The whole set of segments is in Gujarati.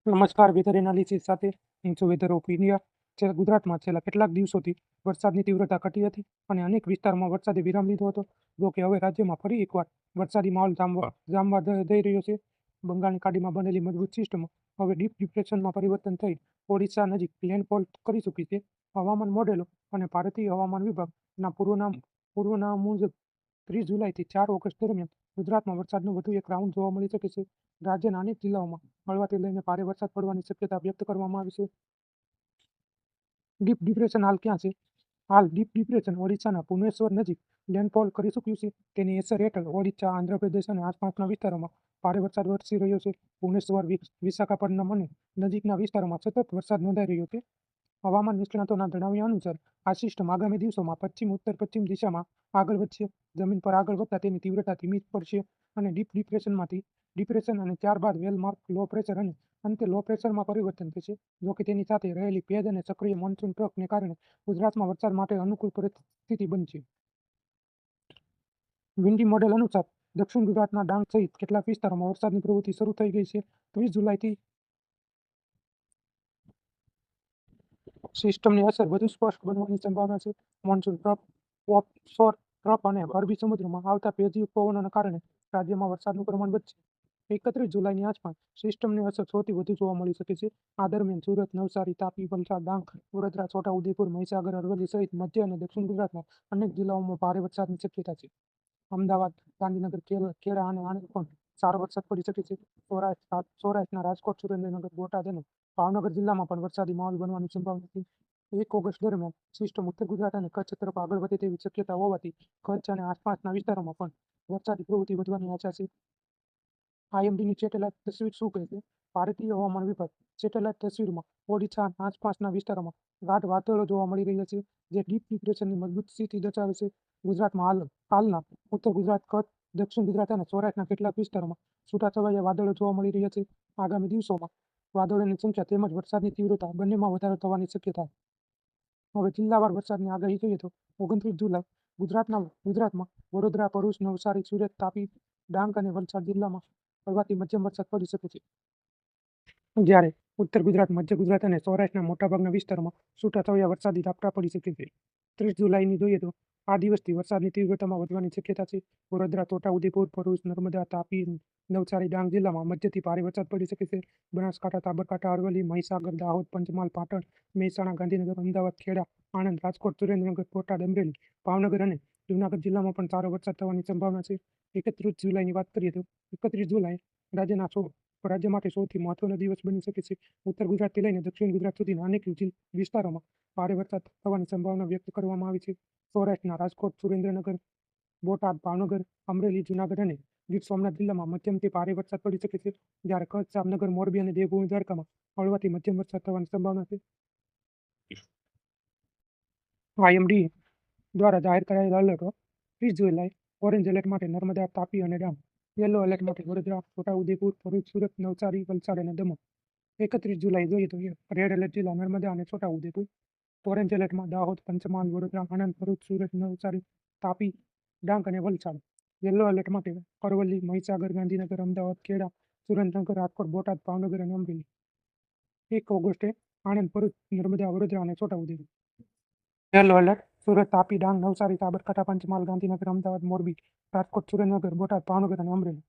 નમસ્કાર, વેધર એનાલિસિસ સાથે હું છું વેધર ઓફ ઇન્ડિયા. ગુજરાતમાં છેલ્લા કેટલાક દિવસોથી વરસાદની તીવ્રતા ઘટી હતી અને અનેક વિસ્તારમાં વરસાદે વિરામ લીધો હતો. જો કે હવે રાજ્યમાં ફરી એકવાર વરસાદી માહોલ જામવા જઈ રહ્યો છે. બંગાળની ખાડીમાં બનેલી મજબૂત સિસ્ટમ હવે ડીપ ડિપ્રેશનમાં પરિવર્તન થઈ ઓડિશા નજીક લેન્ડફોલ કરી ચૂકી છે. હવામાન મોડેલો અને ભારતીય હવામાન વિભાગના પૂર્વના મુજબ 30 જુલાઈથી 4 ઓગસ્ટ દરમિયાન ગુજરાતમાં વરસાદનો વધુ એક રાઉન્ડ જોવા મળી શકે છે. રાજ્યના અનેક જિલ્લાઓમાં હળવાથી લઈને ભારે વરસાદ પડવાની શક્યતા વ્યક્ત કરવામાં આવી છે. ડીપ ડિપ્રેશન હાલ ક્યાં છે? હાલ ડીપ ડિપ્રેશન ઓડિશાના ભુવનેશ્વર નજીક લેન્ડફોલ કરી ચૂક્યું છે. તેની અસર હેઠળ ઓડિશા, આંધ્રપ્રદેશ અને આસપાસના વિસ્તારોમાં ભારે વરસાદ વરસી રહ્યો છે. ભુવનેશ્વર, વિશાખાપટ્ટનમ અને નજીકના વિસ્તારોમાં સતત વરસાદ નોંધાઈ રહ્યો છે. હવામાન નિષ્ણાતોના જણાવ્યા અનુસાર આ સિસ્ટમ આગામી દિવસોમાં પશ્ચિમ ઉત્તર પશ્ચિમ દિશામાં આગળ વધશે. જમીન પર આગળ વધતા તેની તીવ્રતા ધીમી પડશે અને ડીપ ડિપ્રેશનમાંથી ડિપ્રેશન અને ત્યારબાદ વેલ માર્ક લો પ્રેશર અને અંતે લો પ્રેશરમાં પરિવર્તન થશે. જોકે તેની સાથે રહેલી ભેજ અને સક્રિય મોન્સૂન ટ્રફને કારણે ગુજરાતમાં વરસાદ માટે અનુકૂળ પરિસ્થિતિ બનશે. વિન્ડી મોડેલ અનુસાર દક્ષિણ ગુજરાતના ડાંગ સહિત કેટલાક વિસ્તારોમાં વરસાદની પ્રવૃત્તિ શરૂ થઈ ગઈ છે. 30 જુલાઈથી સિસ્ટમની અસર વધુ સ્પષ્ટ બનવાની સંભાવના છે. મોન્સૂન ટ્રફ, ઓફશોર ટ્રફ અને અરબી સમુદ્રમાં આવતા ભેજયુક્ત પવનોના કારણે રાજ્યમાં વરસાદનું પ્રમાણ વધશે. 31 જુલાઈની આસપાસ સિસ્ટમની અસર સૌથી વધુ જોવા મળી શકે છે. આ દરમિયાન સુરત, નવસારી, તાપી, વલસાડ, ડાંગ, વડોદરા, છોટાઉદેપુર, મહીસાગર, અરવલ્લી સહિત મધ્ય અને દક્ષિણ ગુજરાતના અનેક જિલ્લાઓમાં ભારે વરસાદની શક્યતા છે. અમદાવાદ, ગાંધીનગર, ખેડા અને આણંદ પણ સારો વરસાદ પડી શકે છે. સૌરાષ્ટ્રના રાજકોટ, સુરેન્દ્રનગર, બોટાદ અને ભાવનગર જિલ્લામાં પણ વરસાદી માહોલ બનવાની સંભાવના છે. 1 ઓગસ્ટ દરમિયાન સિસ્ટમ ઉત્તર ગુજરાત અને કચ્છ તરફ આગળ વધે તેવી શક્યતા હોવાથી કચ્છ અને આસપાસના વિસ્તારોમાં પણ વરસાદી પ્રવૃત્તિ વધવાની આશા છે. આઈએમડીની સેટેલાઇટ તસવીર શું કહે છે? ભારતીય હવામાન વિભાગ સેટેલાઇટ તસવીરમાં ઓડિશા અને આસપાસના વિસ્તારોમાં ગાઢ વાદળો જોવા મળી રહ્યા છે, જે ડીપ ડિપ્રેશનની મજબૂત સ્થિતિ દર્શાવે છે. ગુજરાતમાં હાલના ઉત્તર ગુજરાત, કચ્છ, દક્ષિણ ગુજરાત અને સૌરાષ્ટ્રના કેટલાક વિસ્તારોમાં છૂટાછવાયા વાદળો જોવા મળી રહ્યા છે. આગામી દિવસોમાં વાદળોની સંખ્યા તેમજ વરસાદની તીવ્રતા બંનેમાં વધારો થવાની શક્યતા. હવે જિલ્લાવાર વરસાદની આગાહી જોઈએ તો 29 જુલાઈ ગુજરાતમાં વડોદરા, ભરૂચ, નવસારી, સુરત, તાપી, ડાંગ અને વલસાડ જિલ્લામાં હળવાથી મધ્યમ વરસાદ પડી શકે છે. જ્યારે ઉત્તર ગુજરાત, મધ્ય ગુજરાત અને સૌરાષ્ટ્રના મોટાભાગના વિસ્તારોમાં છૂટાછવાયા વરસાદી ઝાપટા પડી શકે છે. 30 જુલાઈની જોઈએ તો આ દિવસથી વરસાદની તીવ્રતામાં વધવાની શક્યતા છે. વડોદરા, છોટાઉદેપુર, ભરૂચ, નર્મદા, તાપી, નવસારી, ડાંગ જિલ્લામાં મધ્યથી ભારે વરસાદ પડી શકે છે. બનાસકાંઠા, સાબરકાંઠા, અરવલ્લી, મહીસાગર, દાહોદ, પંચમહાલ, પાટણ, મહેસાણા, ગાંધીનગર, અમદાવાદ, ખેડા, આણંદ, રાજકોટ, સુરેન્દ્રનગર, બોટાદ, અમરેલી, ભાવનગર અને જૂનાગઢ જિલ્લામાં પણ સારો વરસાદ થવાની સંભાવના છે. 31 જુલાઈની વાત કરીએ તો 31 જુલાઈ રાજ્ય માટે સૌથી મહત્વનો દિવસ બની શકે છે. ઉત્તર ગુજરાતથી લઈને દક્ષિણ ગુજરાત સુધીના અનેક વિસ્તારોમાં ભારે વરસાદ થવાની સંભાવના વ્યક્ત કરવામાં આવી છે. સૌરાષ્ટ્રના રાજકોટ, સુરેન્દ્રનગર, બોટાદ, ભાવનગર, અમરેલી, જૂનાગઢ અને ગીર સોમનાથ જિલ્લામાં મધ્યમથી ભારે વરસાદ પડી શકે છે. જ્યારે કચ્છ, જામનગર, મોરબી અને દેવભૂમિ દ્વારકામાં હળવાથી મધ્યમ વરસાદ થવાની સંભાવના છે. આઈએમડી દ્વારા જાહેર કરાયેલા એલર્ટો: 30 જુલાઈ ઓરેન્જ એલર્ટ માટે નર્મદા, તાપી અને ડાંગ. યલો એલર્ટ માટે વડોદરા, છોટાઉદેપુર, ભરૂચ, સુરત, નવસારી, વલસાડ અને દમણ. 31 જુલાઈ જોઈએ તો રેડ એલર્ટ જિલ્લા નર્મદા અને છોટાઉદેપુર. ઓરેન્જ એલર્ટમાં દાહોદ, પંચમહાલ, વડોદરા, આણંદ, ભરૂચ, સુરત, નવસારી, તાપી, ડાંગ અને વલસાડ. યલો એલર્ટ માટે અરવલ્લી, મહીસાગર, ગાંધીનગર, અમદાવાદ, ખેડા, સુરેન્દ્રનગર, રાજકોટ, બોટાદ, ભાવનગર અને અમરેલી. 1 ઓગસ્ટે આણંદ, ભરૂચ, નર્મદા, વડોદરા અને છોટાઉદેપુર. યલો એલર્ટ સુરત, તાપી, ડાંગ, નવસારી, સાબરકાંઠા, પંચમહાલ, ગાંધીનગર, અમદાવાદ, મોરબી, રાજકોટ, સુરેન્દ્રનગર, બોટાદ, ભાવનગર અને અમરેલી.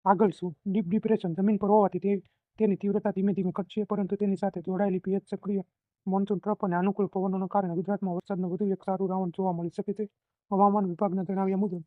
આગળ શું? ડીપ ડિપ્રેશન જમીન પર હોવાથી તેની તીવ્રતા ધીમે ધીમે ઘટશે, પરંતુ તેની સાથે જોડાયેલી ભેજ, સક્રિય મોન્સૂન ટ્રફ અને અનુકૂળ પવનોના કારણે ગુજરાતમાં વરસાદનો વધુ એક સારું રાઉન્ડ જોવા મળી શકે છે. હવામાન વિભાગના જણાવ્યા મુજબ